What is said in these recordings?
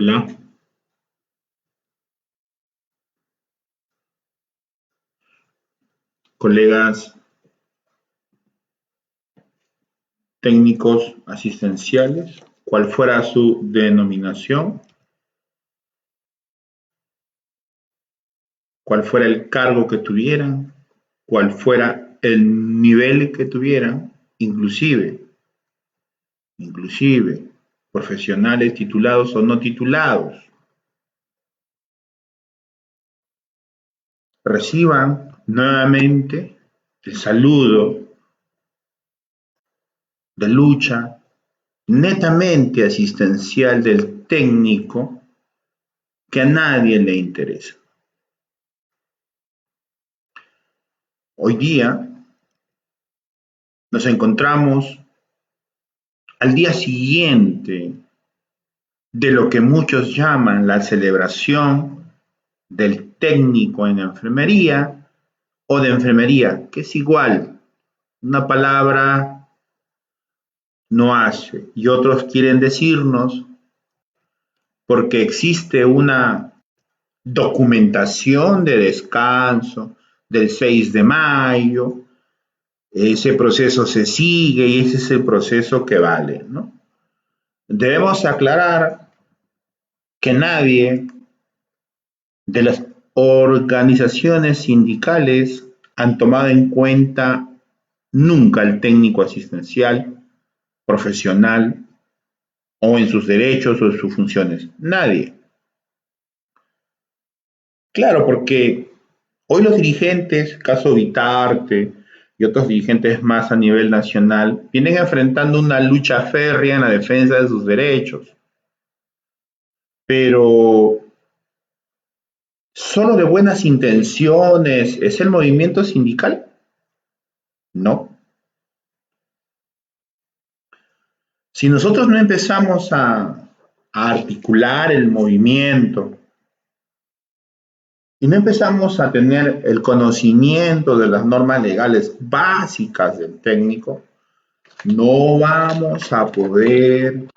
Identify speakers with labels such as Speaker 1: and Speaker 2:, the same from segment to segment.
Speaker 1: Hola, colegas técnicos asistenciales, cual fuera su denominación, cual fuera el cargo que tuvieran, cual fuera el nivel que tuvieran, inclusive profesionales titulados o no titulados, reciban nuevamente el saludo de lucha netamente asistencial del técnico que a nadie le interesa. Hoy día nos encontramos al día siguiente de lo que muchos llaman la celebración del técnico en enfermería o de enfermería, que es igual, una palabra no hace, y otros quieren decirnos, porque existe una documentación de descanso del 6 de mayo, ese proceso se sigue y ese es el proceso que vale, ¿no? Debemos aclarar que nadie de las organizaciones sindicales han tomado en cuenta nunca el técnico asistencial, profesional o en sus derechos o en sus funciones. Nadie. Claro, porque hoy los dirigentes, caso Vitarte y otros dirigentes más a nivel nacional, vienen enfrentando una lucha férrea en la defensa de sus derechos. Pero ¿solo de buenas intenciones es el movimiento sindical? No. Si nosotros no empezamos a articular el movimiento y no empezamos a tener el conocimiento de las normas legales básicas del técnico, no vamos a poder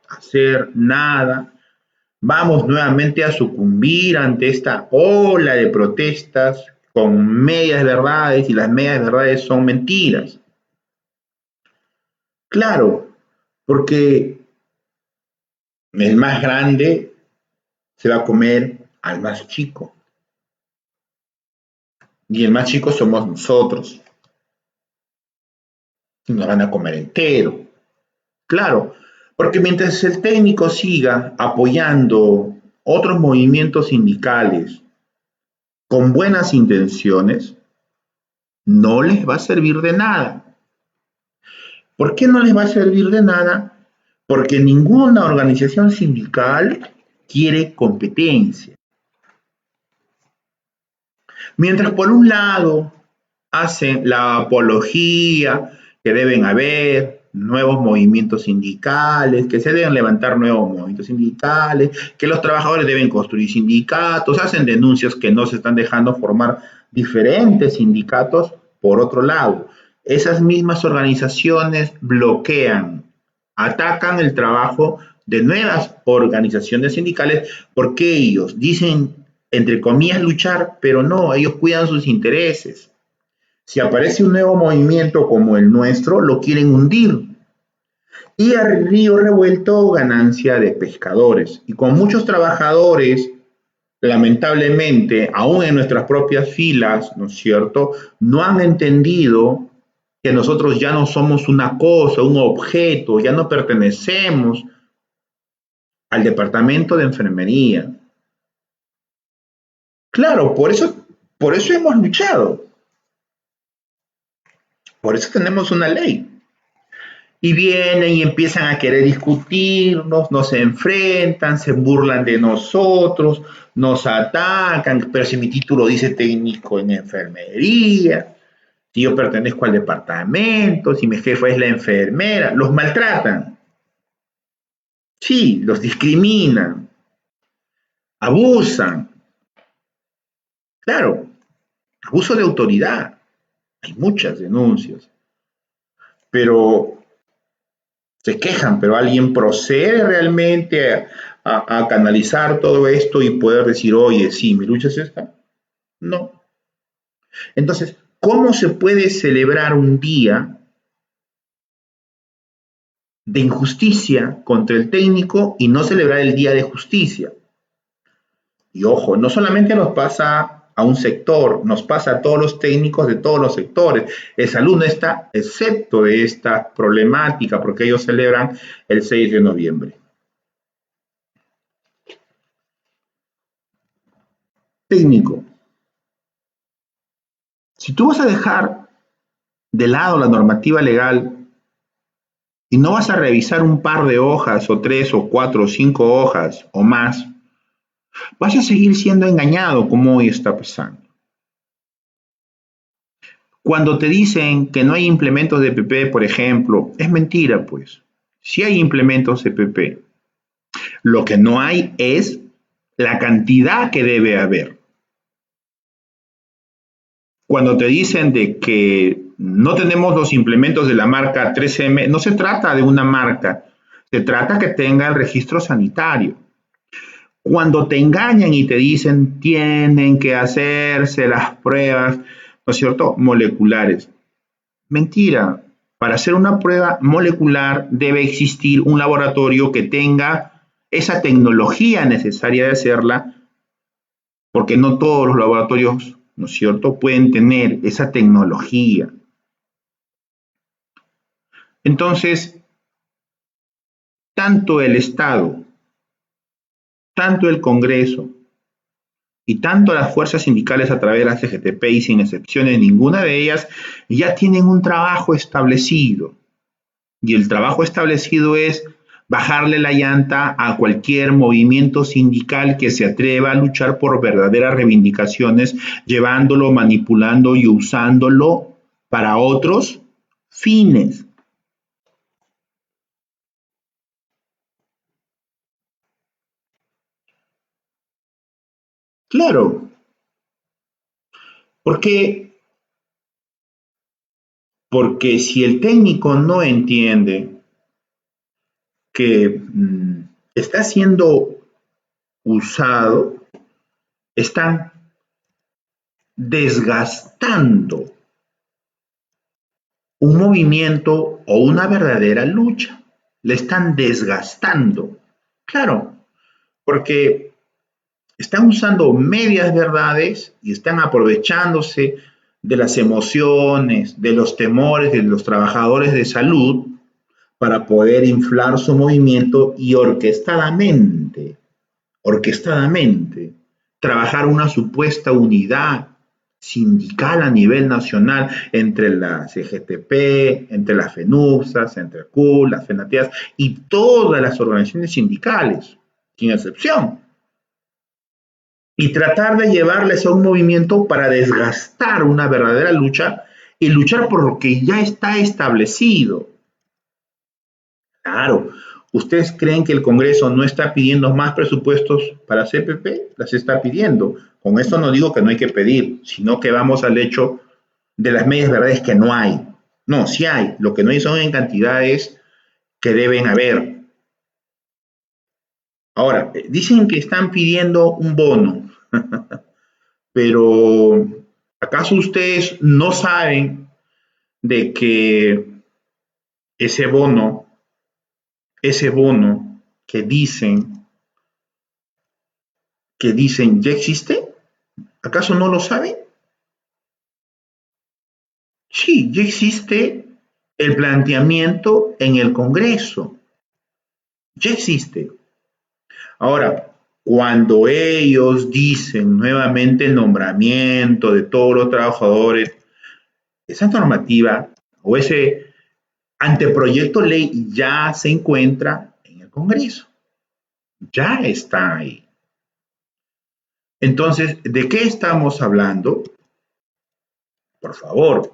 Speaker 1: hacer nada. Vamos nuevamente a sucumbir ante esta ola de protestas con medias verdades y las medias verdades son mentiras. Claro, porque el más grande se va a comer al más chico y el más chico somos nosotros y nos van a comer entero. Claro, porque mientras el técnico siga apoyando otros movimientos sindicales con buenas intenciones, no les va a servir de nada. ¿Por qué no les va a servir de nada? Porque ninguna organización sindical quiere competencia. Mientras por un lado hacen la apología que deben haber nuevos movimientos sindicales, que se deben levantar nuevos movimientos sindicales, que los trabajadores deben construir sindicatos, hacen denuncias que no se están dejando formar diferentes sindicatos. Por otro lado, esas mismas organizaciones bloquean, atacan el trabajo de nuevas organizaciones sindicales porque ellos dicen, entre comillas, luchar, pero no, ellos cuidan sus intereses. Si aparece un nuevo movimiento como el nuestro, lo quieren hundir. Y a río revuelto, ganancia de pescadores. Y con muchos trabajadores, lamentablemente, aún en nuestras propias filas, ¿no es cierto?, no han entendido que nosotros ya no somos una cosa, un objeto, ya no pertenecemos al departamento de enfermería. Claro, por eso hemos luchado, por eso tenemos una ley. Y vienen y empiezan a querer discutirnos, nos enfrentan, se burlan de nosotros, nos atacan, pero si mi título dice técnico en enfermería, si yo pertenezco al departamento, si mi jefa es la enfermera, los maltratan. Sí, los discriminan, abusan. Claro, abuso de autoridad. Hay muchas denuncias, pero se quejan, pero alguien procede realmente a canalizar todo esto y poder decir, oye, sí, mi lucha es esta. No. Entonces, ¿cómo se puede celebrar un día de injusticia contra el técnico y no celebrar el día de justicia? Y ojo, no solamente nos pasa a un sector, nos pasa a todos los técnicos de todos los sectores. El salud no está excepto de esta problemática porque ellos celebran el 6 de noviembre. Técnico. Si tú vas a dejar de lado la normativa legal y no vas a revisar un par de hojas o 3 o 4 o 5 hojas o más, vas a seguir siendo engañado como hoy está pasando. Cuando te dicen que no hay implementos de PP, por ejemplo, es mentira, pues. Sí hay implementos de PP. Lo que no hay es la cantidad que debe haber. Cuando te dicen de que no tenemos los implementos de la marca 3M, no se trata de una marca, se trata que tenga el registro sanitario. Cuando te engañan y te dicen tienen que hacerse las pruebas, ¿no es cierto?, moleculares. Mentira. Para hacer una prueba molecular debe existir un laboratorio que tenga esa tecnología necesaria de hacerla, porque no todos los laboratorios, ¿no es cierto?, pueden tener esa tecnología. Entonces, tanto el Estado, tanto el Congreso y tanto las fuerzas sindicales a través de la CGTP y sin excepciones ninguna de ellas ya tienen un trabajo establecido. Y el trabajo establecido es bajarle la llanta a cualquier movimiento sindical que se atreva a luchar por verdaderas reivindicaciones, llevándolo, manipulándolo y usándolo para otros fines. Claro, porque, porque si el técnico no entiende que está siendo usado, están desgastando un movimiento o una verdadera lucha. Le están desgastando. Claro, porque están usando medias verdades y están aprovechándose de las emociones, de los temores de los trabajadores de salud para poder inflar su movimiento y orquestadamente, trabajar una supuesta unidad sindical a nivel nacional entre la CGTP, entre las FENUPSAS, entre el CUL, las FENATEAS y todas las organizaciones sindicales, sin excepción. Y tratar de llevarles a un movimiento para desgastar una verdadera lucha y luchar por lo que ya está establecido. Claro, ¿ustedes creen que el Congreso no está pidiendo más presupuestos para CPP? Las está pidiendo. Con esto no digo que no hay que pedir, sino que vamos al hecho de las medias verdades que no hay. No, sí hay. Lo que no hay son en cantidades que deben haber. Ahora, dicen que están pidiendo un bono, pero ¿acaso ustedes no saben de que ese bono, ese bono que dicen ya existe? ¿Acaso no lo saben? Sí, ya existe el planteamiento en el Congreso, ya existe. Ahora, cuando ellos dicen nuevamente el nombramiento de todos los trabajadores, esa normativa o ese anteproyecto de ley ya se encuentra en el Congreso, ya está ahí. Entonces, ¿de qué estamos hablando? Por favor,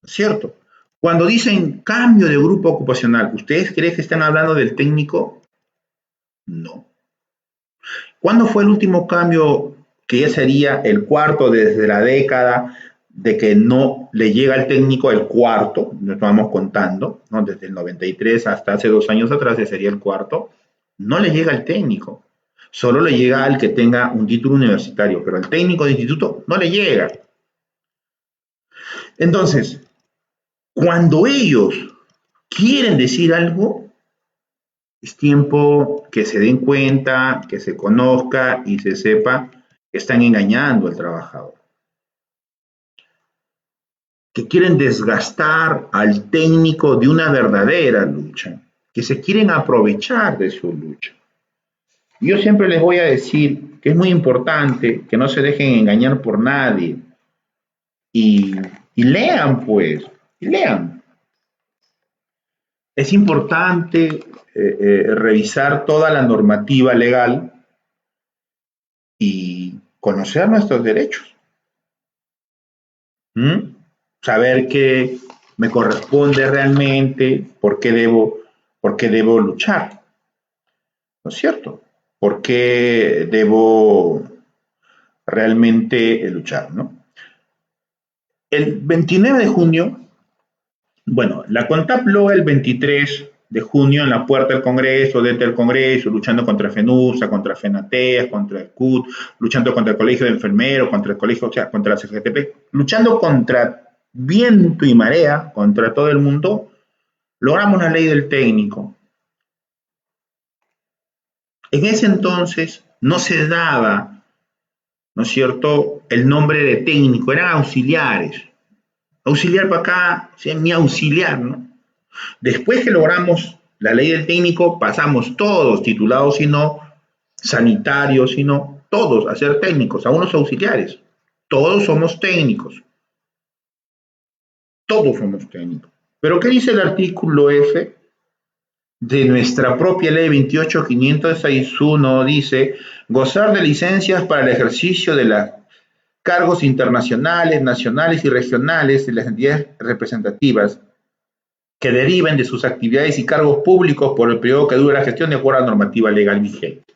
Speaker 1: ¿no es cierto? Cuando dicen cambio de grupo ocupacional, ¿ustedes creen que están hablando del técnico? No. ¿Cuándo fue el último cambio que ya sería el cuarto desde la década de que no le llega al técnico el cuarto? Nos vamos contando, ¿no? Desde el 93 hasta hace 2 años atrás, ese sería el cuarto. No le llega al técnico. Solo le llega al que tenga un título universitario, pero al técnico de instituto no le llega. Entonces, cuando ellos quieren decir algo, es tiempo que se den cuenta, que se conozca y se sepa que están engañando al trabajador, que quieren desgastar al técnico de una verdadera lucha, que se quieren aprovechar de su lucha. Yo siempre les voy a decir que es muy importante que no se dejen engañar por nadie y, y lean pues, y lean. Es importante revisar toda la normativa legal y conocer nuestros derechos. ¿Mm? Saber qué me corresponde realmente, por qué debo luchar, ¿no es cierto? ¿Por qué debo realmente luchar, ¿no? El 29 de junio, bueno, la CONTAP logra el 23 de junio en la puerta del Congreso, dentro del Congreso, luchando contra FENUSA, contra FENATEA, contra el CUT, luchando contra el Colegio de Enfermeros, contra el Colegio, o sea, contra la CGTP, luchando contra viento y marea, contra todo el mundo, logramos la ley del técnico. En ese entonces no se daba, ¿no es cierto?, el nombre de técnico, eran auxiliares. Auxiliar para acá, sí, mi auxiliar, ¿no? Después que logramos la ley del técnico, pasamos todos, titulados y no, sanitarios y no, todos a ser técnicos, a unos auxiliares. Todos somos técnicos. Todos somos técnicos. Pero ¿qué dice el artículo F de nuestra propia ley 28561? Dice, gozar de licencias para el ejercicio de los cargos internacionales, nacionales y regionales de las entidades representativas que deriven de sus actividades y cargos públicos por el periodo que dure la gestión de acuerdo a la normativa legal vigente.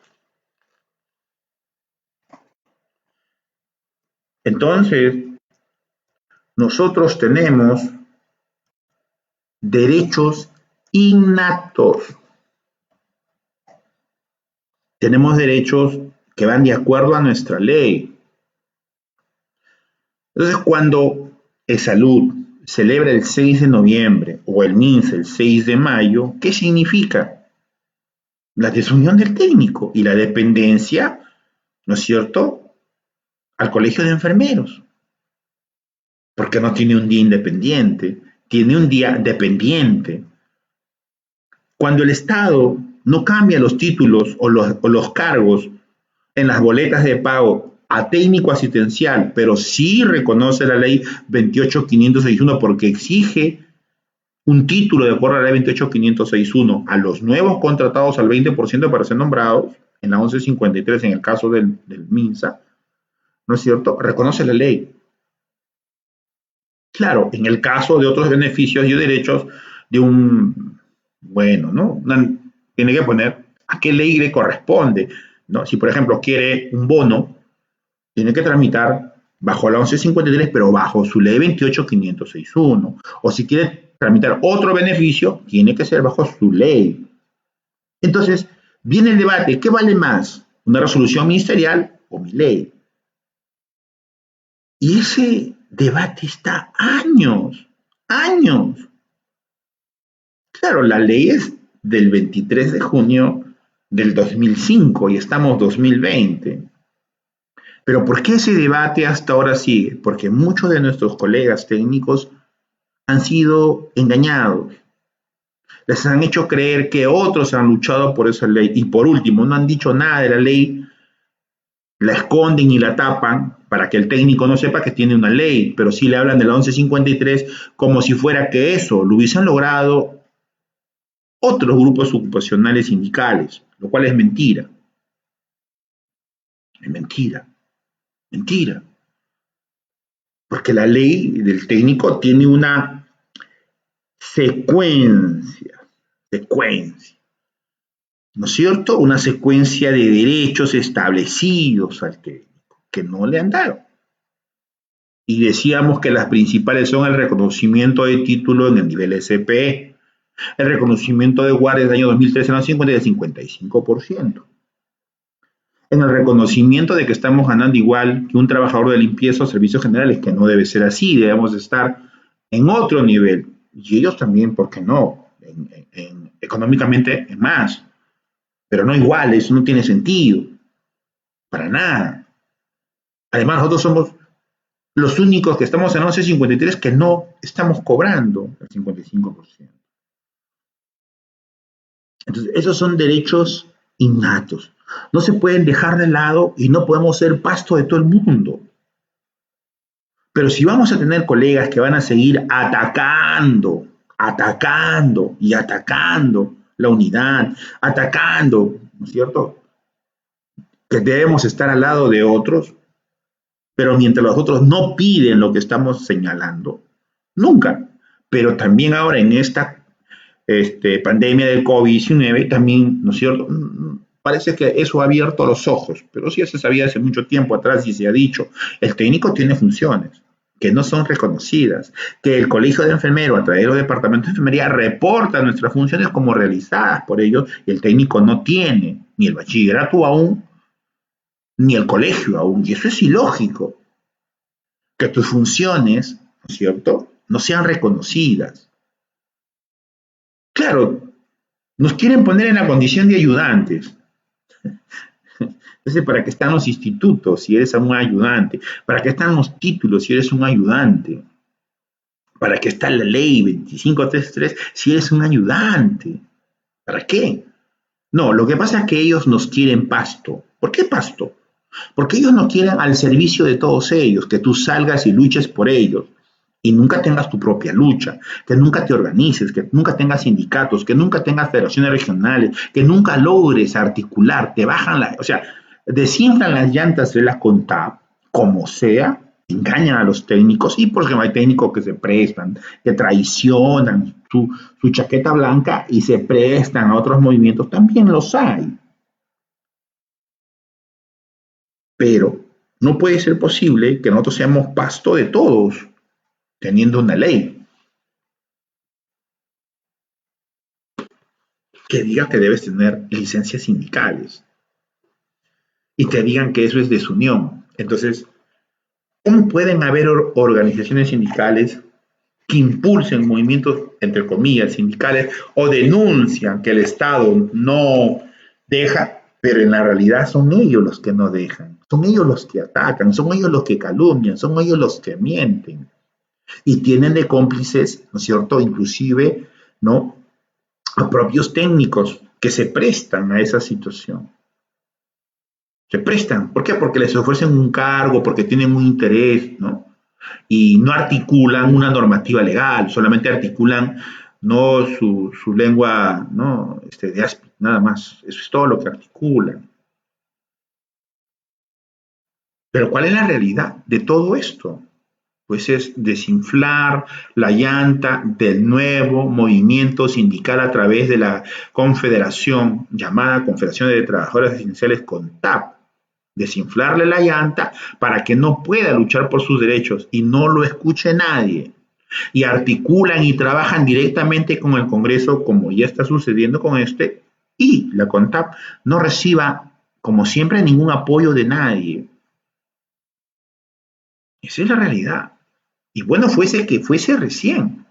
Speaker 1: Entonces, nosotros tenemos derechos innatos. Tenemos derechos que van de acuerdo a nuestra ley. Entonces, cuando Salud celebra el 6 de noviembre o el MINSA el 6 de mayo, ¿qué significa? La desunión del técnico y la dependencia, ¿no es cierto?, al colegio de enfermeros. Porque no tiene un día independiente, tiene un día dependiente. Cuando el Estado no cambia los títulos o los cargos en las boletas de pago a técnico asistencial, pero sí reconoce la ley 28561 porque exige un título de acuerdo a la ley 28561 a los nuevos contratados al 20% para ser nombrados, en la 1153 en el caso del MINSA, ¿no es cierto? Reconoce la ley. Claro, en el caso de otros beneficios y derechos de un Bueno, ¿no? Tiene que poner a qué ley le corresponde, ¿no? Si, por ejemplo, quiere un bono, tiene que tramitar bajo la 1153, pero bajo su ley 28561. O si quiere tramitar otro beneficio, tiene que ser bajo su ley. Entonces, viene el debate, ¿qué vale más? ¿Una resolución ministerial o mi ley? Y ese debate está años, años. Claro, la ley es del 23 de junio del 2005 y estamos 2020. Pero ¿por qué ese debate hasta ahora sigue? Porque muchos de nuestros colegas técnicos han sido engañados. Les han hecho creer que otros han luchado por esa ley. Y por último, no han dicho nada de la ley, la esconden y la tapan para que el técnico no sepa que tiene una ley, pero sí le hablan de la 1153 como si fuera que eso lo hubiesen logrado otros grupos ocupacionales sindicales, lo cual es mentira. Es mentira, mentira. Porque la ley del técnico tiene una secuencia, ¿no es cierto? Una secuencia de derechos establecidos al técnico, que no le han dado. Y decíamos que las principales son el reconocimiento de título en el nivel SPE, el reconocimiento de guardias del año 2013 en los 50 y del 55%. En el reconocimiento de que estamos ganando igual que un trabajador de limpieza o servicios generales, que no debe ser así, debemos estar en otro nivel. Y ellos también, ¿por qué no? Económicamente es más, pero no igual, eso no tiene sentido, para nada. Además, nosotros somos los únicos que estamos en 1153 que no estamos cobrando el 55%. Entonces, esos son derechos innatos. No se pueden dejar de lado y no podemos ser pasto de todo el mundo. Pero si vamos a tener colegas que van a seguir atacando y atacando la unidad, atacando, ¿no es cierto? Que debemos estar al lado de otros, pero mientras los otros no piden lo que estamos señalando, nunca. Pero también ahora en esta pandemia del COVID-19, también, ¿no es cierto? Parece que eso ha abierto los ojos, pero sí se sabía hace mucho tiempo atrás y se ha dicho, el técnico tiene funciones que no son reconocidas, que el colegio de enfermeros a través de los departamentos de enfermería reporta nuestras funciones como realizadas por ellos y el técnico no tiene ni el bachillerato aún, ni el colegio aún, y eso es ilógico, que tus funciones, ¿no es cierto?, no sean reconocidas. Claro, nos quieren poner en la condición de ayudantes. Entonces, ¿para qué están los institutos si eres un ayudante? ¿Para qué están los títulos si eres un ayudante? ¿Para qué está la ley 2533 si eres un ayudante? ¿Para qué? No, lo que pasa es que ellos nos quieren pasto. ¿Por qué pasto? Porque ellos nos quieren al servicio de todos ellos, que tú salgas y luches por ellos y nunca tengas tu propia lucha, que nunca te organices, que nunca tengas sindicatos, que nunca tengas federaciones regionales, que nunca logres articular, te bajan la, o sea, desinflan las llantas de la CONTAP, como sea, engañan a los técnicos y por ejemplo hay técnicos que se prestan, que traicionan su chaqueta blanca y se prestan a otros movimientos, también los hay. Pero no puede ser posible que nosotros seamos pasto de todos, teniendo una ley que diga que debes tener licencias sindicales y te digan que eso es desunión. Entonces, ¿cómo pueden haber organizaciones sindicales que impulsen movimientos, entre comillas, sindicales o denuncian que el Estado no deja, pero en la realidad son ellos los que no dejan, son ellos los que atacan, son ellos los que calumnian, son ellos los que mienten y tienen de cómplices, ¿no es cierto?, inclusive, ¿no?, a propios técnicos que se prestan a esa situación. Se prestan. ¿Por qué? Porque les ofrecen un cargo, porque tienen un interés, ¿no? Y no articulan una normativa legal, solamente articulan no su lengua, ¿no?, de ASPI, nada más. Eso es todo lo que articulan. Pero ¿cuál es la realidad de todo esto? pues es desinflar la llanta del nuevo movimiento sindical a través de la confederación llamada Confederación de Trabajadores Esenciales CONTAP. Desinflarle la llanta para que no pueda luchar por sus derechos y no lo escuche nadie. Y articulan y trabajan directamente con el Congreso, como ya está sucediendo con este, y la CONTAP no reciba, como siempre, ningún apoyo de nadie. Esa es la realidad. Y bueno, fuese que fuese recién.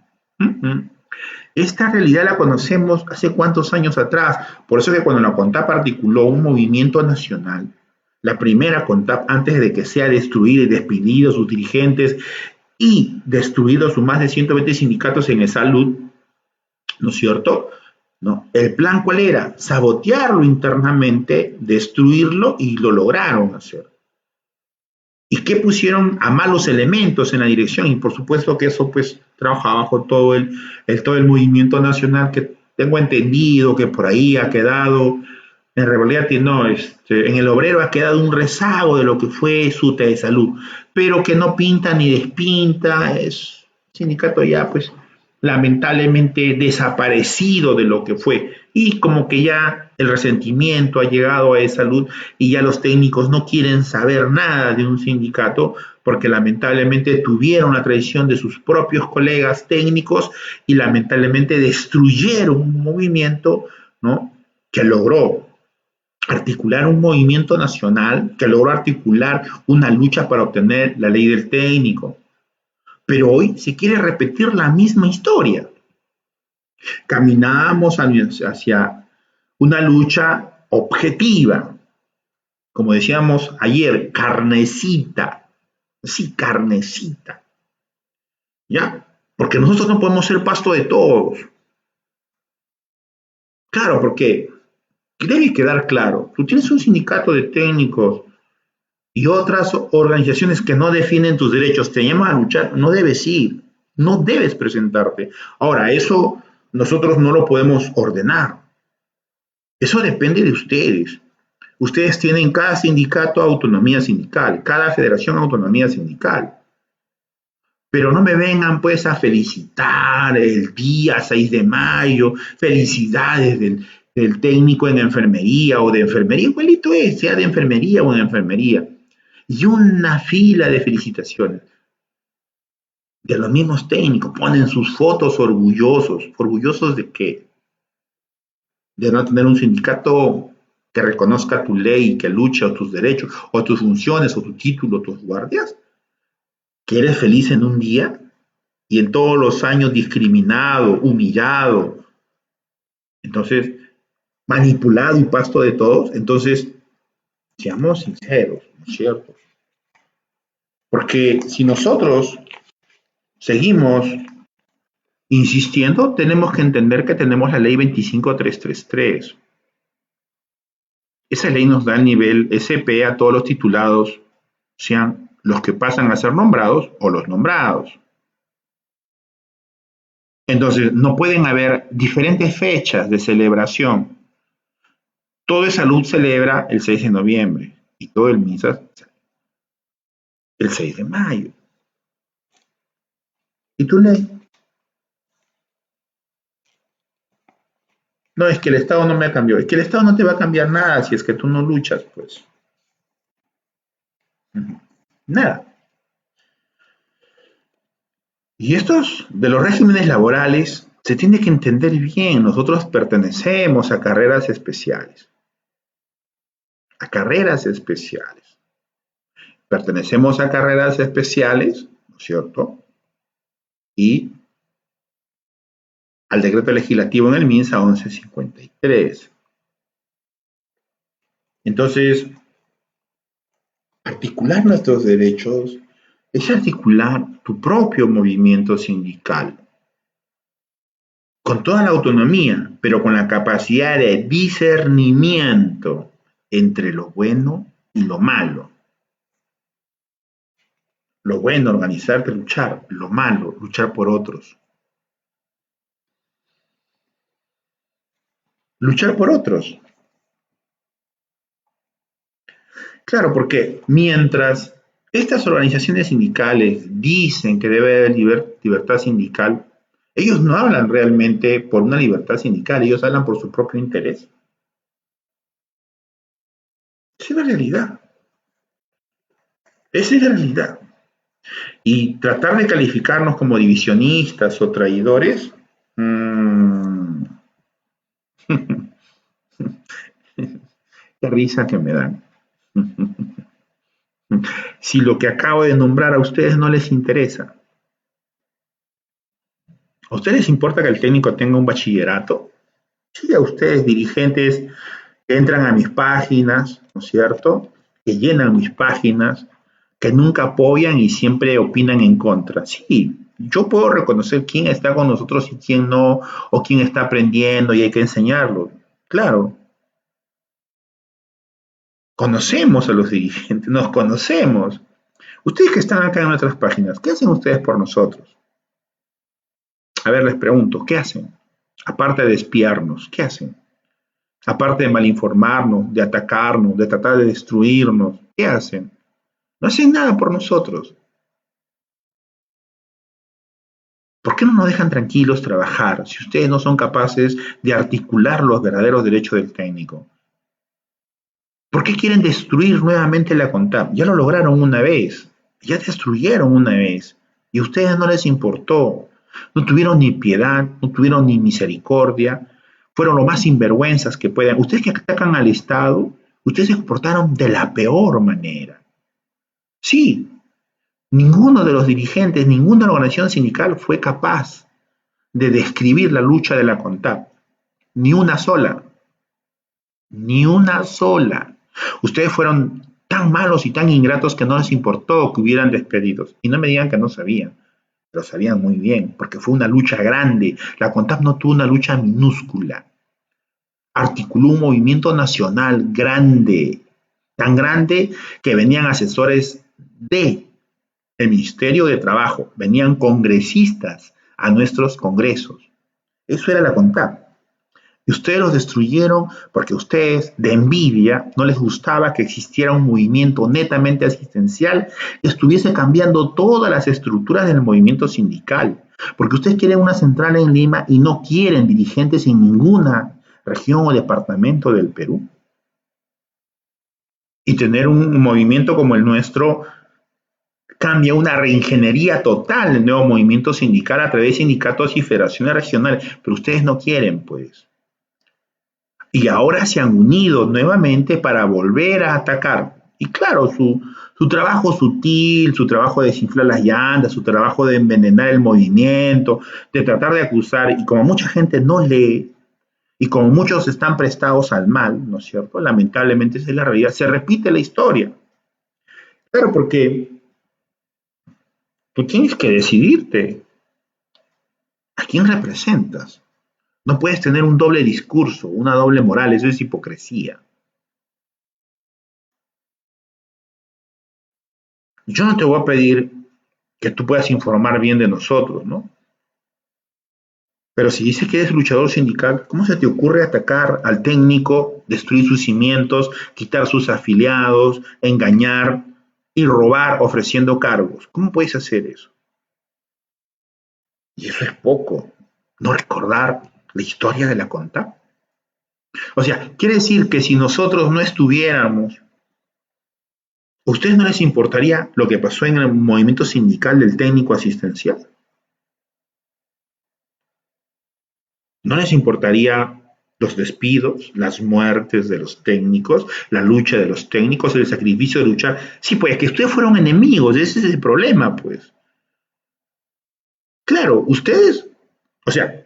Speaker 1: Esta realidad la conocemos hace cuántos años atrás. Por eso que cuando la CONTAP articuló un movimiento nacional, la primera CONTAP, antes de que sea destruida y despedido sus dirigentes y destruidos sus más de 120 sindicatos en el salud, ¿no es cierto? ¿No? ¿El plan cuál era? Sabotearlo internamente, destruirlo, y lo lograron hacer. ¿Y qué pusieron a malos elementos en la dirección? Y por supuesto que eso pues trabaja bajo todo el movimiento nacional, que tengo entendido que por ahí ha quedado, en realidad no, en el obrero ha quedado un rezago de lo que fue SUTE de salud, pero que no pinta ni despinta, es sindicato ya pues lamentablemente desaparecido de lo que fue, y como que ya el resentimiento ha llegado a esa salud y ya los técnicos no quieren saber nada de un sindicato porque lamentablemente tuvieron la traición de sus propios colegas técnicos y lamentablemente destruyeron un movimiento, ¿no?, que logró articular un movimiento nacional, que logró articular una lucha para obtener la ley del técnico. Pero hoy se quiere repetir la misma historia. Caminamos hacia una lucha objetiva, como decíamos ayer, carnecita, sí, carnecita, ¿ya? Porque nosotros no podemos ser pasto de todos. Claro, porque debe quedar claro, tú tienes un sindicato de técnicos y otras organizaciones que no defienden tus derechos, te llaman a luchar, no debes ir, no debes presentarte. Ahora, eso nosotros no lo podemos ordenar. Eso depende de ustedes. Ustedes tienen cada sindicato autonomía sindical, cada federación autonomía sindical. Pero no me vengan pues a felicitar el día 6 de mayo, felicidades del técnico en enfermería o de enfermería, igualito es, sea de enfermería o en enfermería. Y una fila de felicitaciones de los mismos técnicos, ponen sus fotos orgullosos. ¿Orgullosos de qué? De no tener un sindicato que reconozca tu ley, que luche o tus derechos, o tus funciones, o tu título, o tus guardias. ¿Que eres feliz en un día y en todos los años discriminado, humillado, entonces manipulado y pasto de todos? Entonces, seamos sinceros, ¿no es cierto? Porque si nosotros seguimos insistiendo, tenemos que entender que tenemos la ley 25333. Esa ley nos da el nivel SP a todos los titulados, sean los que pasan a ser nombrados o los nombrados. Entonces, no pueden haber diferentes fechas de celebración. Todo el salud celebra el 6 de noviembre y todo el MINSA el 6 de mayo. ¿Y tu ley? No, es que el Estado no me cambió. Es que el Estado no te va a cambiar nada si es que tú no luchas, pues. Nada. Y estos de los regímenes laborales se tiene que entender bien. Nosotros pertenecemos a carreras especiales. A carreras especiales. Pertenecemos a carreras especiales, ¿no es cierto? Y al decreto legislativo en el MINSA 1153. Entonces, articular nuestros derechos es articular tu propio movimiento sindical, con toda la autonomía, pero con la capacidad de discernimiento entre lo bueno y lo malo. Lo bueno, organizarte, luchar; lo malo, luchar por otros. Luchar por otros. Claro, porque mientras Estas organizaciones sindicales dicen que debe haber libertad sindical. Ellos no hablan realmente por una libertad sindical, ellos hablan por su propio interés. Esa es la realidad. Esa es la realidad. Y tratar de calificarnos como divisionistas o traidores, qué risa que me dan. Si lo que acabo de nombrar a ustedes no les interesa, ¿a ustedes les importa que el técnico tenga un bachillerato? Sí, a ustedes, dirigentes que entran a mis páginas, ¿no es cierto? Que llenan mis páginas, que nunca apoyan y siempre opinan en contra. Sí, yo puedo reconocer quién está con nosotros y quién no, o quién está aprendiendo y hay que enseñarlo. Claro, conocemos a los dirigentes, nos conocemos. Ustedes que están acá en nuestras páginas, ¿qué hacen ustedes por nosotros? A ver, les pregunto, ¿qué hacen? Aparte de espiarnos, ¿qué hacen? Aparte de malinformarnos, de atacarnos, de tratar de destruirnos, ¿qué hacen? No hacen nada por nosotros. ¿Por qué no nos dejan tranquilos trabajar si ustedes no son capaces de articular los verdaderos derechos del técnico? ¿Por qué quieren destruir nuevamente la CONTAP? Ya lo lograron una vez, ya destruyeron una vez y a ustedes no les importó. No tuvieron ni piedad, no tuvieron ni misericordia, fueron lo más sinvergüenzas que puedan. Ustedes que atacan al Estado, ustedes se comportaron de la peor manera. Sí, ninguno de los dirigentes, ninguna organización sindical fue capaz de describir la lucha de la CONTAP. Ni una sola. Ni una sola. Ustedes fueron tan malos y tan ingratos que no les importó que hubieran despedidos. Y no me digan que no sabían. Lo sabían muy bien, porque fue una lucha grande. La CONTAP no tuvo una lucha minúscula. Articuló un movimiento nacional grande, tan grande que venían asesores de el Ministerio de Trabajo, venían congresistas a nuestros congresos. Eso era la CONTAP. Y ustedes los destruyeron porque a ustedes, de envidia, no les gustaba que existiera un movimiento netamente asistencial que estuviese cambiando todas las estructuras del movimiento sindical. Porque ustedes quieren una central en Lima y no quieren dirigentes en ninguna región o departamento del Perú. Y tener un movimiento como el nuestro cambia una reingeniería total del nuevo movimiento sindical a través de sindicatos y federaciones regionales. Pero ustedes no quieren, pues. Y ahora se han unido nuevamente para volver a atacar. Y claro, su trabajo sutil, su trabajo de desinflar las llantas, su trabajo de envenenar el movimiento, de tratar de acusar, y como mucha gente no lee, y como muchos están prestados al mal, ¿no es cierto? Lamentablemente esa es la realidad, se repite la historia. Claro, porque tú tienes que decidirte a quién representas. No puedes tener un doble discurso, una doble moral, eso es hipocresía. Yo no te voy a pedir que tú puedas informar bien de nosotros, ¿no? Pero si dices que eres luchador sindical, ¿cómo se te ocurre atacar al técnico, destruir sus cimientos, quitar sus afiliados, engañar y robar ofreciendo cargos? ¿Cómo puedes hacer eso? Y eso es poco. No recordar la historia de la CONTAP. O sea, quiere decir que si nosotros no estuviéramos, ¿a ustedes no les importaría lo que pasó en el movimiento sindical del técnico asistencial? ¿No les importaría los despidos, las muertes de los técnicos, la lucha de los técnicos, el sacrificio de luchar? Sí, pues que ustedes fueron enemigos, ese es el problema, pues. Claro, ustedes, o sea,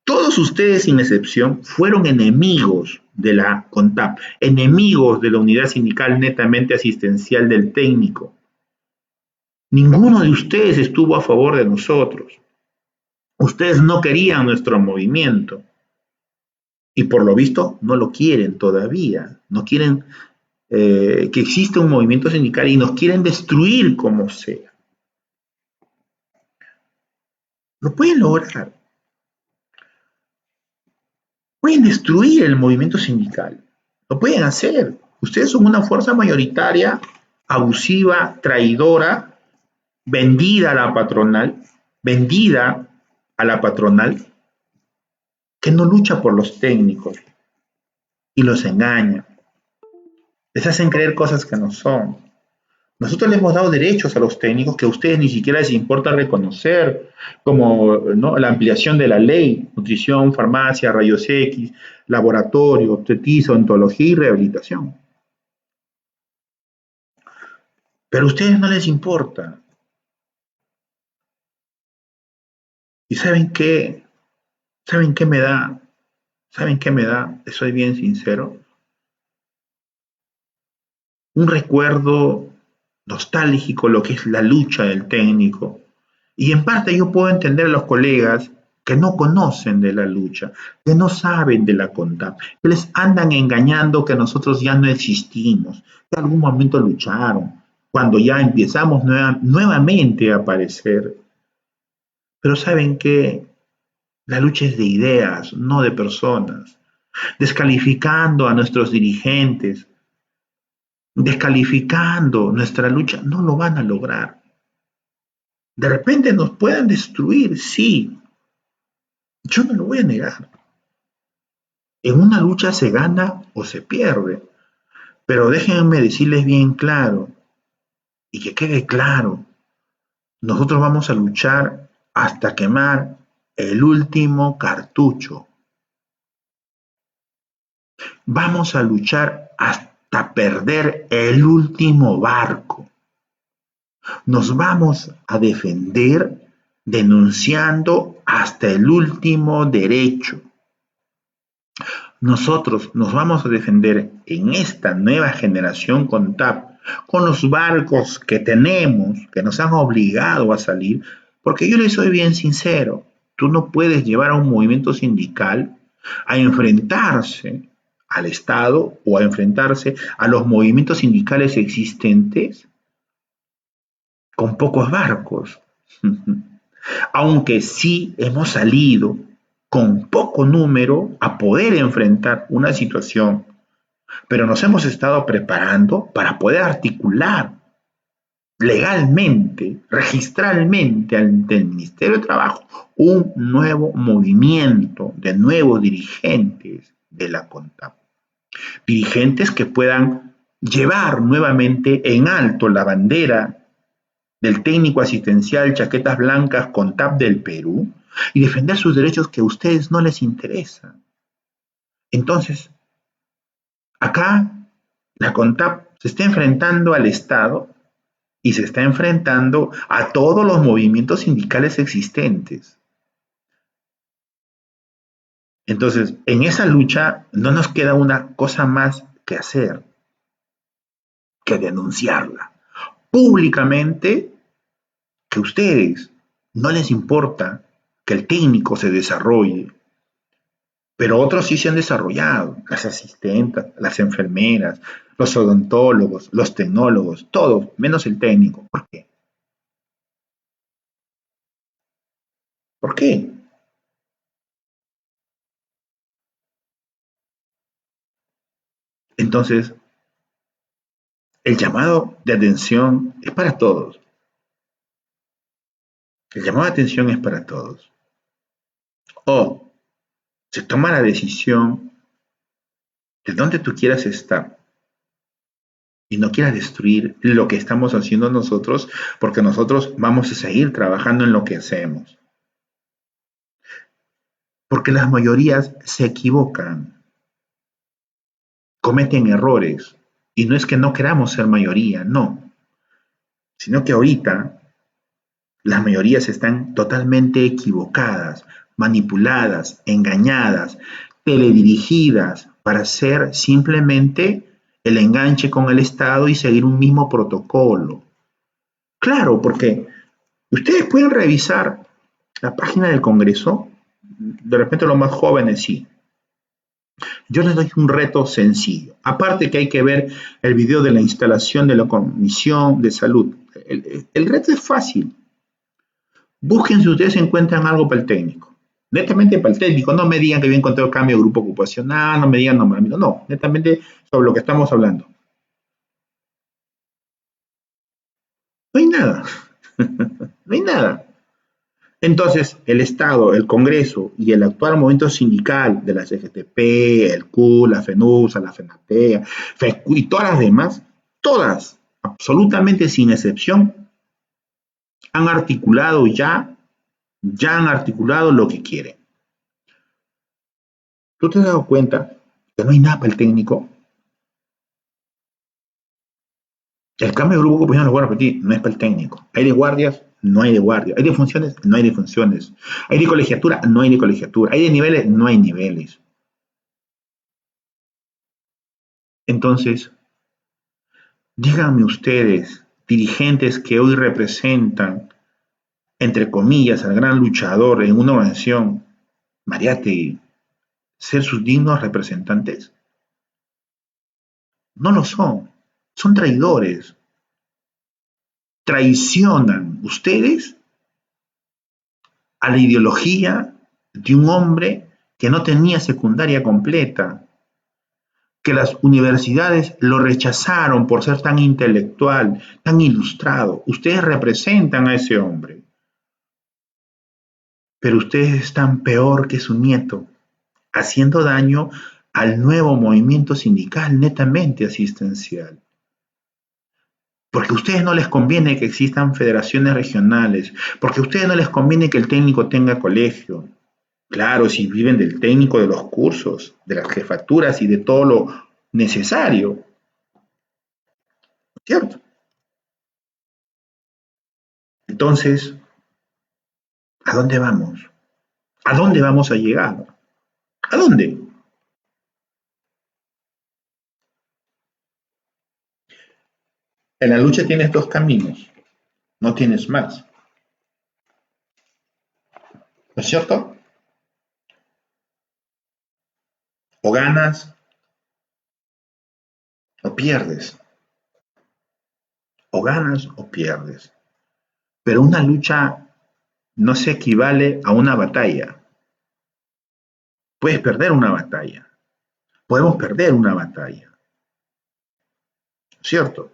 Speaker 1: todos ustedes sin excepción fueron enemigos de la CONTAP, enemigos de la unidad sindical netamente asistencial del técnico. Ninguno de ustedes estuvo a favor de nosotros. Ustedes no querían nuestro movimiento. Y por lo visto no lo quieren todavía, no quieren que exista un movimiento sindical y nos quieren destruir como sea. Lo pueden lograr, pueden destruir el movimiento sindical, lo pueden hacer. Ustedes son una fuerza mayoritaria abusiva, traidora, vendida a la patronal, que no lucha por los técnicos y los engaña. Les hacen creer cosas que no son. Nosotros le hemos dado derechos a los técnicos que a ustedes ni siquiera les importa reconocer, como, ¿no?, la ampliación de la ley, nutrición, farmacia, rayos X, laboratorio, obstetricia, odontología y rehabilitación. Pero a ustedes no les importa. ¿Y saben qué? ¿Saben qué me da? ¿Saben qué me da? Soy bien sincero. Un recuerdo nostálgico, lo que es la lucha del técnico. Y en parte yo puedo entender a los colegas que no conocen de la lucha, que no saben de la CONTAP, que les andan engañando que nosotros ya no existimos, que en algún momento lucharon, cuando ya empezamos nuevamente a aparecer. Pero saben que la lucha es de ideas, no de personas, descalificando a nuestros dirigentes, descalificando nuestra lucha, no lo van a lograr. De repente nos pueden destruir, sí, yo no lo voy a negar. En una lucha se gana o se pierde, pero déjenme decirles bien claro, y que quede claro, nosotros vamos a luchar hasta quemar el último cartucho. Vamos a luchar hasta perder el último barco. Nos vamos a defender denunciando hasta el último derecho. Nosotros nos vamos a defender en esta nueva generación CONTAP con los barcos que tenemos, que nos han obligado a salir, porque yo les soy bien sincero, tú no puedes llevar a un movimiento sindical a enfrentarse al Estado o a enfrentarse a los movimientos sindicales existentes con pocos barcos. Aunque sí hemos salido con poco número a poder enfrentar una situación, pero nos hemos estado preparando para poder articular legalmente, registralmente ante el Ministerio de Trabajo un nuevo movimiento de nuevos dirigentes de la CONTAP. Dirigentes que puedan llevar nuevamente en alto la bandera del técnico asistencial Chaquetas Blancas CONTAP del Perú y defender sus derechos que a ustedes no les interesan. Entonces, acá la CONTAP se está enfrentando al Estado y se está enfrentando a todos los movimientos sindicales existentes. Entonces, en esa lucha no nos queda una cosa más que hacer que denunciarla públicamente, que a ustedes no les importa que el técnico se desarrolle, pero otros sí se han desarrollado, las asistentes, las enfermeras, los odontólogos, los tecnólogos, todos, menos el técnico. ¿Por qué? ¿Por qué? Entonces, el llamado de atención es para todos. El llamado de atención es para todos. O se toma la decisión de dónde tú quieras estar y no quieras destruir lo que estamos haciendo nosotros, porque nosotros vamos a seguir trabajando en lo que hacemos. Porque las mayorías se equivocan, cometen errores, y no es que no queramos ser mayoría, no, sino que ahorita las mayorías están totalmente equivocadas, manipuladas, engañadas, teledirigidas para ser simplemente el enganche con el Estado y seguir un mismo protocolo. Claro, porque ustedes pueden revisar la página del Congreso, de repente los más jóvenes sí. Yo les doy un reto sencillo. Aparte que hay que ver el video de la instalación de la Comisión de Salud. El reto es fácil. Busquen si ustedes encuentran algo para el técnico. Netamente para el técnico. No me digan que había encontrado cambio de grupo ocupacional, no me digan nombramiento. No, netamente sobre lo que estamos hablando. No hay nada. No hay nada. Entonces, el Estado, el Congreso y el actual movimiento sindical de la CGTP, el CU, la FENUSA, la FENATEA, FECU y todas las demás, todas, absolutamente sin excepción, han articulado ya han articulado lo que quieren. ¿Tú te has dado cuenta que no hay nada para el técnico? El cambio de grupo ocupacional, lo voy a repetir, no es para el técnico. Hay de guardias, no hay de guardias. Hay de funciones, no hay de funciones. Hay de colegiatura, no hay de colegiatura. Hay de niveles, no hay niveles. Entonces, díganme ustedes, dirigentes que hoy representan, entre comillas, al gran luchador en una organización, Mariátegui, ser sus dignos representantes. No lo son traidores. Traicionan ustedes a la ideología de un hombre que no tenía secundaria completa, que las universidades lo rechazaron por ser tan intelectual, tan ilustrado. Ustedes representan a ese hombre, pero ustedes están peor que su nieto, haciendo daño al nuevo movimiento sindical netamente asistencial. Porque a ustedes no les conviene que existan federaciones regionales, porque a ustedes no les conviene que el técnico tenga colegio. Claro, si viven del técnico, de los cursos, de las jefaturas y de todo lo necesario, ¿cierto? Entonces, ¿a dónde vamos? ¿A dónde vamos a llegar? ¿A dónde? En la lucha tienes dos caminos, no tienes más. ¿No es cierto? O ganas o pierdes. O ganas o pierdes. Pero una lucha no se equivale a una batalla. Puedes perder una batalla. Podemos perder una batalla. ¿Cierto?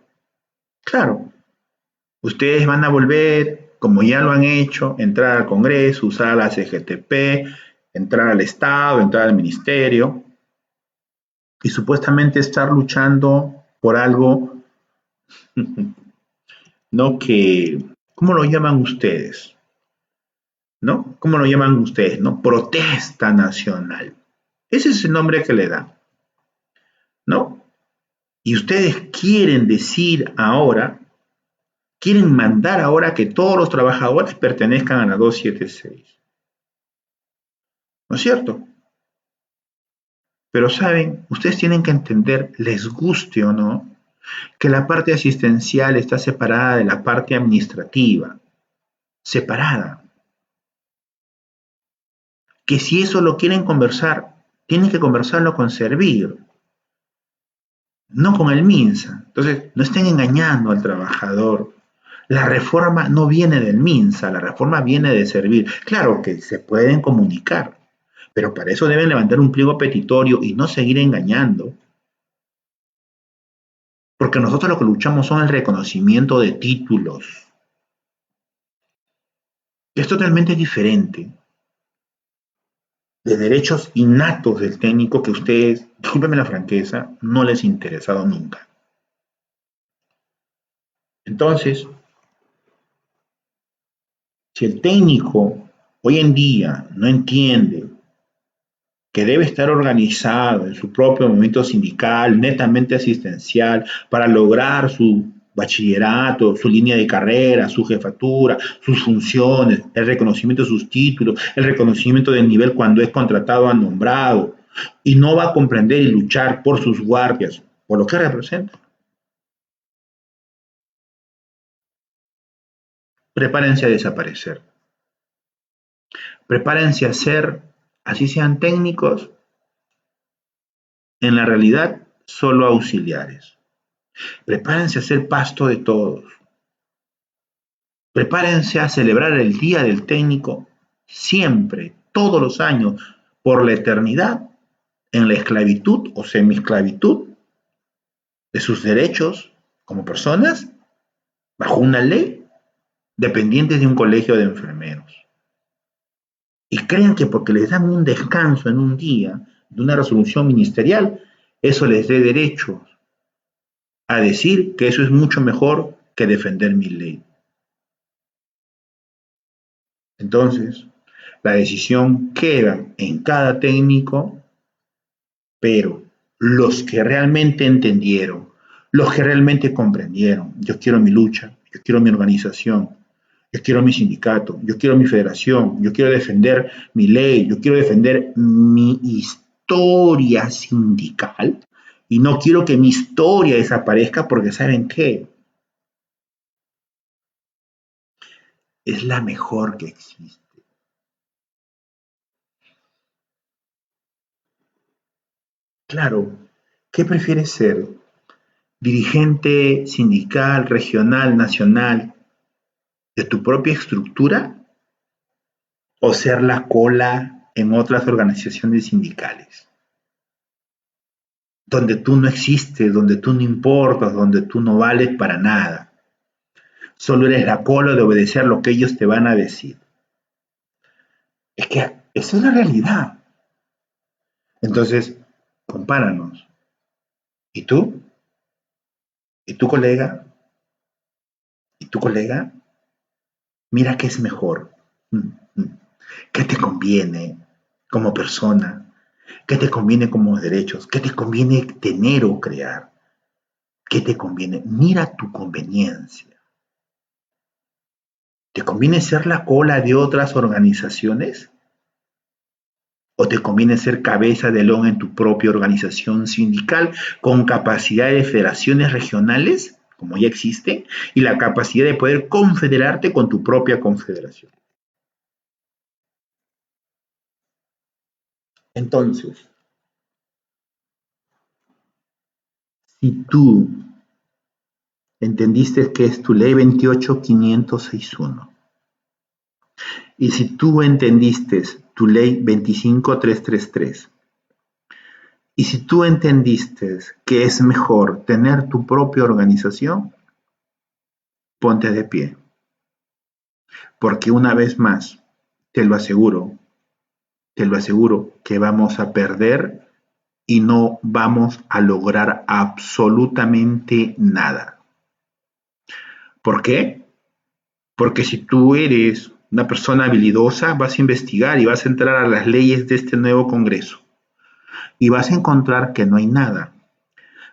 Speaker 1: Claro. Ustedes van a volver, como ya lo han hecho, entrar al Congreso, usar la CGTP, entrar al Estado, entrar al Ministerio y supuestamente estar luchando por algo, ¿no? Que, ¿cómo lo llaman ustedes? ¿No? ¿Cómo lo llaman ustedes? ¿No? Protesta nacional. Ese es el nombre que le dan, ¿no? Y ustedes quieren decir ahora, quieren mandar ahora que todos los trabajadores pertenezcan a la 276. ¿No es cierto? Pero saben, ustedes tienen que entender, les guste o no, que la parte asistencial está separada de la parte administrativa, separada. Que si eso lo quieren conversar, tienen que conversarlo con Servir, no con el MINSA. Entonces, no estén engañando al trabajador. La reforma no viene del MINSA, la reforma viene de Servir. Claro que se pueden comunicar, pero para eso deben levantar un pliego petitorio y no seguir engañando. Porque nosotros lo que luchamos son el reconocimiento de títulos. Es totalmente diferente de derechos innatos del técnico que a ustedes, discúlpenme la franqueza, no les ha interesado nunca. Entonces, si el técnico hoy en día no entiende que debe estar organizado en su propio movimiento sindical, netamente asistencial, para lograr su bachillerato, su línea de carrera, su jefatura, sus funciones, el reconocimiento de sus títulos, el reconocimiento del nivel cuando es contratado a nombrado, y no va a comprender y luchar por sus guardias, por lo que representa. Prepárense a desaparecer. Prepárense a ser, así sean técnicos, en la realidad solo auxiliares. Prepárense a ser pasto de todos. Prepárense a celebrar el Día del Técnico siempre, todos los años, por la eternidad, en la esclavitud o semiesclavitud de sus derechos como personas bajo una ley, dependientes de un colegio de enfermeros. Y crean que porque les dan un descanso en un día de una resolución ministerial, eso les dé derechos a decir que eso es mucho mejor que defender mi ley. Entonces, la decisión queda en cada técnico, pero los que realmente entendieron, los que realmente comprendieron, yo quiero mi lucha, yo quiero mi organización, yo quiero mi sindicato, yo quiero mi federación, yo quiero defender mi ley, yo quiero defender mi historia sindical y no quiero que mi historia desaparezca porque ¿saben qué? Es la mejor que existe. Claro, ¿qué prefieres ser? ¿Dirigente sindical, regional, nacional de tu propia estructura o ser la cola en otras organizaciones sindicales? Donde tú no existes, donde tú no importas, donde tú no vales para nada. Solo eres la cola de obedecer lo que ellos te van a decir. Es que esa es la realidad. Entonces, compáranos. ¿Y tú? ¿Y tu colega? ¿Y tu colega? Mira qué es mejor. Mm, mm. ¿Qué te conviene como persona? ¿Qué te conviene como derechos? ¿Qué te conviene tener o crear? ¿Qué te conviene? Mira tu conveniencia. ¿Te conviene ser la cola de otras organizaciones? ¿O te conviene ser cabeza de león en tu propia organización sindical con capacidad de federaciones regionales, como ya existe, y la capacidad de poder confederarte con tu propia confederación? Entonces, si tú entendiste que es tu ley 28561, y si tú entendiste tu ley 25333, y si tú entendiste que es mejor tener tu propia organización, ponte de pie. Porque una vez más, te lo aseguro, te lo aseguro que vamos a perder y no vamos a lograr absolutamente nada. ¿Por qué? Porque si tú eres una persona habilidosa, vas a investigar y vas a entrar a las leyes de este nuevo Congreso y vas a encontrar que no hay nada.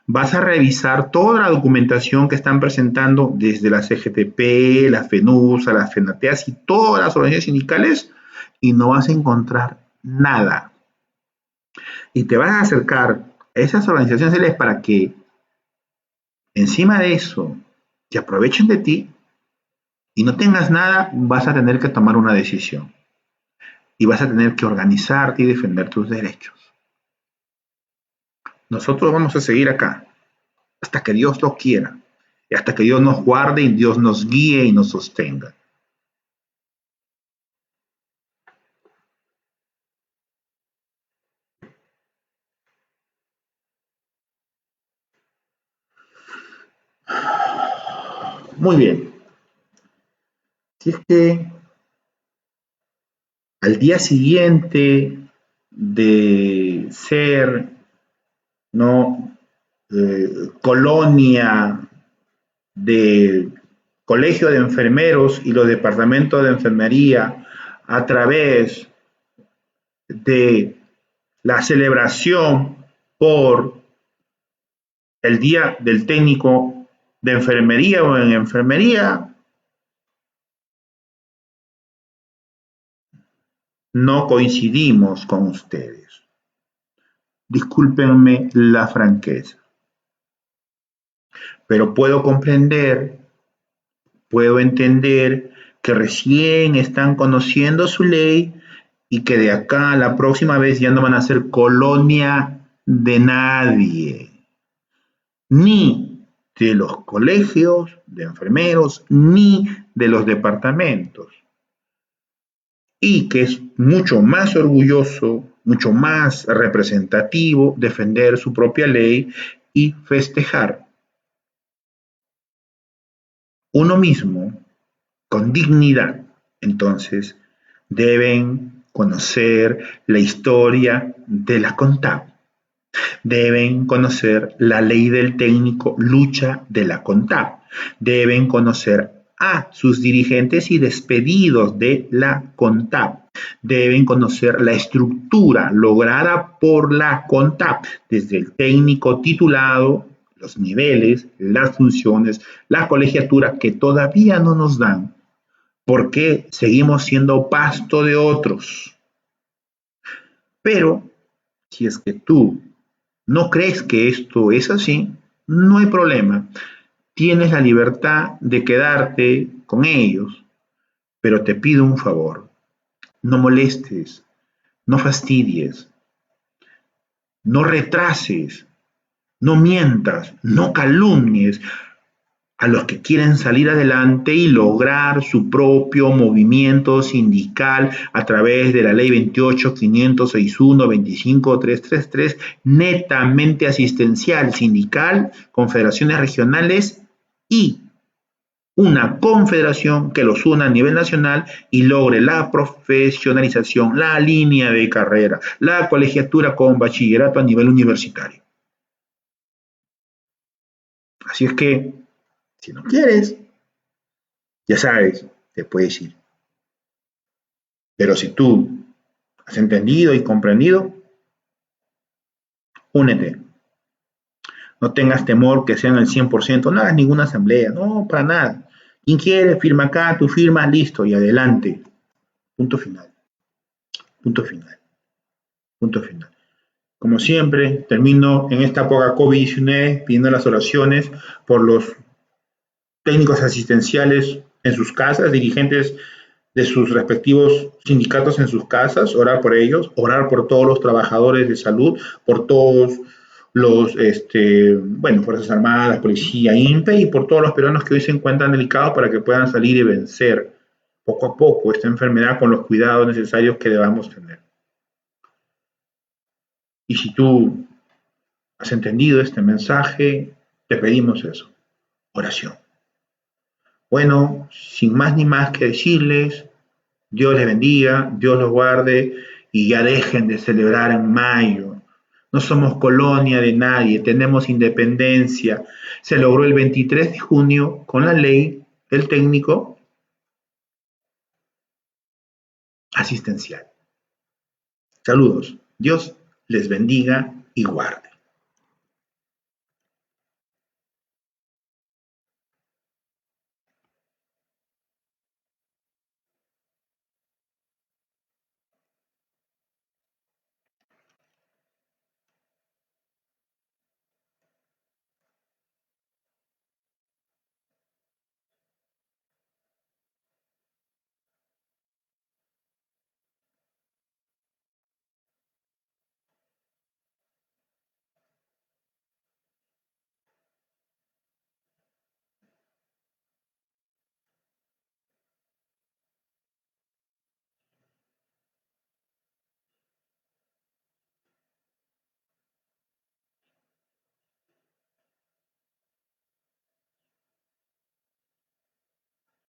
Speaker 1: Vas a revisar toda la documentación que están presentando desde la CGTP, la FENUSA, las FENATEAS y todas las organizaciones sindicales y no vas a encontrar nada. Y te vas a acercar a esas organizaciones para que encima de eso te aprovechen de ti y no tengas nada, vas a tener que tomar una decisión y vas a tener que organizarte y defender tus derechos. Nosotros vamos a seguir acá hasta que Dios lo quiera y hasta que Dios nos guarde y Dios nos guíe y nos sostenga. Muy bien. Si es que al día siguiente de ser, ¿no? Colonia de colegio de enfermeros y los departamentos de enfermería a través de la celebración por el día del técnico de enfermería o en enfermería, no coincidimos con ustedes. Discúlpenme la franqueza, pero puedo entender que recién están conociendo su ley y que de acá a la próxima vez ya no van a ser colonia de nadie, ni de los colegios de enfermeros, ni de los departamentos. Y que es mucho más orgulloso, mucho más representativo defender su propia ley y festejar. uno mismo con dignidad, entonces deben conocer la historia de la CONTAP, deben conocer la ley del técnico lucha de la CONTAP, deben conocer a sus dirigentes y despedidos de la CONTAP, deben conocer la estructura lograda por la CONTAP, desde el técnico titulado, los niveles, las funciones, la colegiatura que todavía no nos dan, porque seguimos siendo pasto de otros. Pero si es que tú no crees que esto es así, no hay problema. Tienes la libertad de quedarte con ellos, pero te pido un favor. No molestes, no fastidies, no retrases, no mientas, no calumnies a los que quieren salir adelante y lograr su propio movimiento sindical a través de la ley 28, 561, 25, 333, netamente asistencial, sindical, confederaciones regionales y una confederación que los una a nivel nacional y logre la profesionalización, la línea de carrera, la colegiatura con bachillerato a nivel universitario. Así es que, si no quieres, ya sabes, te puedes ir. Pero si tú has entendido y comprendido, únete. No tengas temor que sean el 100%, no hagas ninguna asamblea, no, para nada. Quien quiere, firma acá, tú firmas, listo, y adelante. Punto final. Punto final. Punto final. Como siempre, termino en esta poca COVID-19 pidiendo las oraciones por los técnicos asistenciales en sus casas, dirigentes de sus respectivos sindicatos en sus casas, orar por ellos, orar por todos los trabajadores de salud, por todos los, Fuerzas Armadas, Policía, INPE y por todos los peruanos que hoy se encuentran delicados para que puedan salir y vencer poco a poco esta enfermedad con los cuidados necesarios que debamos tener. Y si tú has entendido este mensaje, te pedimos eso, oración. Bueno, sin más ni más que decirles, Dios les bendiga, Dios los guarde y ya dejen de celebrar en mayo. No somos colonia de nadie, tenemos independencia. Se logró el 23 de junio con la ley del técnico asistencial. Saludos, Dios les bendiga y guarde.